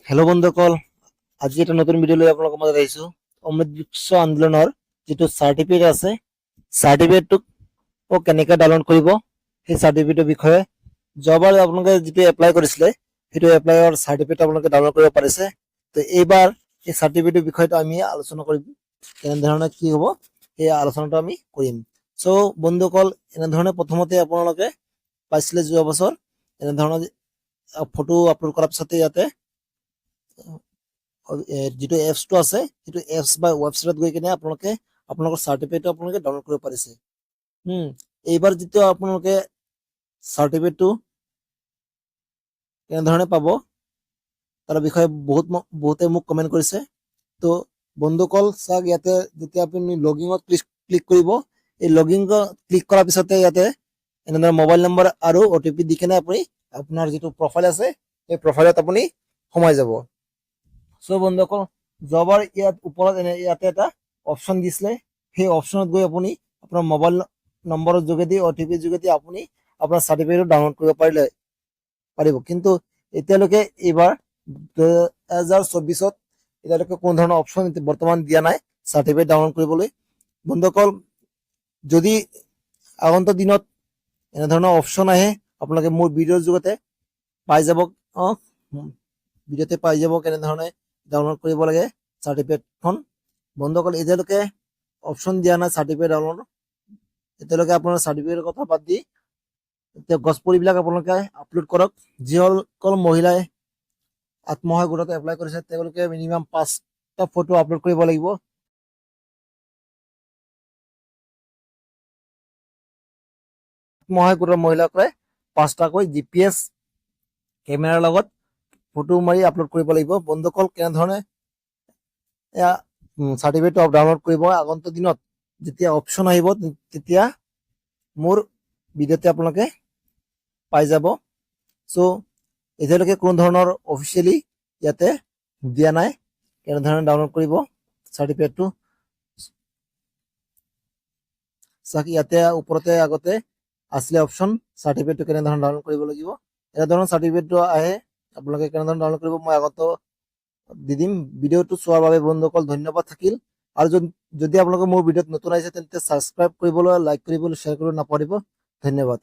Hello' বন্ধুসকল, আজি এটা নতুন ভিডিঅ' লৈ আপোনালোকৰ মাজত আহিছো। অমৃত বিশ্ব আন্দোলনৰ যিটো চাৰ্টিফিকেট আছে, চাৰ্টিফিকেটটোক কেনেকৈ ডাউনলোড কৰিব, সেই চাৰ্টিফিকেটৰ বিষয়ে যোৱাবাৰ আপোনালোকে যিটো এপ্লাই কৰিছিলে সেইটো এপ্লাইৰ চাৰ্টিফিকেট আপোনালোকে ডাউনলোড কৰিব পাৰিছে। তো এইবাৰ এই চাৰ্টিফিকেটৰ বিষয়টো আমি আলোচনা কৰিম, কেনেধৰণে কি হ'ব সেই আলোচনাটো আমি কৰিম। চ' বন্ধুসকল, এনেধৰণে প্ৰথমতে আপোনালোকে পাইছিলে যোৱা বছৰ এনেধৰণৰ ফটো আপলোড কৰাৰ পিছতে ইয়াতে যিটো এপছটো আছে সেইটো এপছ বা ৱেবছাইটত গৈ কিনে আপোনালোকে আপোনালোকৰ চাৰ্টিফিকেটটো আপোনালোকে ডাউনলোড কৰিব পাৰিছে। এইবাৰ যিটো আপোনালোকে চাৰ্টিফিকেটটো কেনেধৰণে পাব তাৰ বিষয়ে বহুতে মোক কমেণ্ট কৰিছে। তো বন্ধুসকল চাওক, ইয়াতে যেতিয়া আপুনি লগিঙত ক্লিক কৰিব, এই লগিঙত ক্লিক কৰাৰ পিছতে ইয়াতে এনেধৰণৰ মোবাইল নম্বৰ আৰু OTP দি কিনে আপুনি আপোনাৰ যিটো প্ৰফাইল আছে সেই প্ৰফাইলত আপুনি সোমাই যাব। চ' বন্ধুসকল, যোৱাবাৰ ইয়াত ওপৰত ইয়াতে এটা অপশ্যন দিছিলে, সেই অপশ্যনত গৈ আপুনি আপোনাৰ মোবাইল নম্বৰৰ যোগেদি OTP যোগেদি আপুনি আপোনাৰ চাৰ্টিফিকেটটো ডাউনলোড কৰিব পাৰিব। কিন্তু এতিয়ালৈকে এইবাৰ 2024ত এতিয়ালৈকে কোনো ধৰণৰ অপশ্যন বৰ্তমান দিয়া নাই চাৰ্টিফিকেট ডাউনলোড কৰিবলৈ। বন্ধুসকল, যদি আগন্তুক দিনত এনেধৰণৰ অপশ্যন আহে আপোনালোকে মোৰ ভিডিঅ'ৰ যোগেতে পাই যাব, ভিডিঅ'তে পাই যাব কেনেধৰণে ডাউনলোড কৰিব লাগে চাৰ্টিফিকেটখন। বন্ধুসকল, এতিয়ালৈকে অপশ্যন দিয়া নাই চাৰ্টিফিকেট ডাউনলোড। এতিয়ালৈকে আপোনাৰ চাৰ্টিফিকেটৰ কথা বাদ দি এতিয়া গছপুলিবিলাক আপোনালোকে আপলোড কৰক। যিসকল মহিলাই আত্মসহায়ক গোটত এপ্লাই কৰিছে তেওঁলোকে মিনিমাম 5টা ফটো আপলোড কৰিব লাগিব। আত্মসহায়ক গোটৰ মহিলাসকলে 5টাকৈ GPS কেমেৰাৰ লগত ফটো মাৰি আপলোড কৰিব লাগিব। বন্ধুসকল, কেনেধৰণে চাৰ্টিফিকেটটো ডাউনলোড কৰিব আগন্তুক দিনত যেতিয়া অপশ্যন আহিব তেতিয়া মোৰ ভিডিঅ'তে আপোনালোকে পাই যাব। চ' এতিয়ালৈকে কোনো ধৰণৰ অফিচিয়েলি ইয়াতে দিয়া নাই কেনেধৰণে ডাউনলোড কৰিব চাৰ্টিফিকেটটো। চাওক, ইয়াতে ওপৰতে আগতে আছিলে অপশ্যন চাৰ্টিফিকেটটো কেনেধৰণে ডাউনলোড কৰিব লাগিব। এনেধৰণৰ চাৰ্টিফিকেটটো আহে, আপোনালোকে কেনেধৰণে ডাউনলোড কৰিব মই আগতে দি দিম। ভিডিঅ'টো চোৱাৰ বাবে বন্ধুসকল ধন্যবাদ থাকিল। আৰু যদি আপোনালোকে মোৰ ভিডিঅ'ত নতুন আহিছে তেন্তে ছাবস্ক্ৰাইব কৰিবলৈ, লাইক কৰিবলৈ, শ্বেয়াৰ কৰিবলৈ নাপাহৰিব। ধন্যবাদ।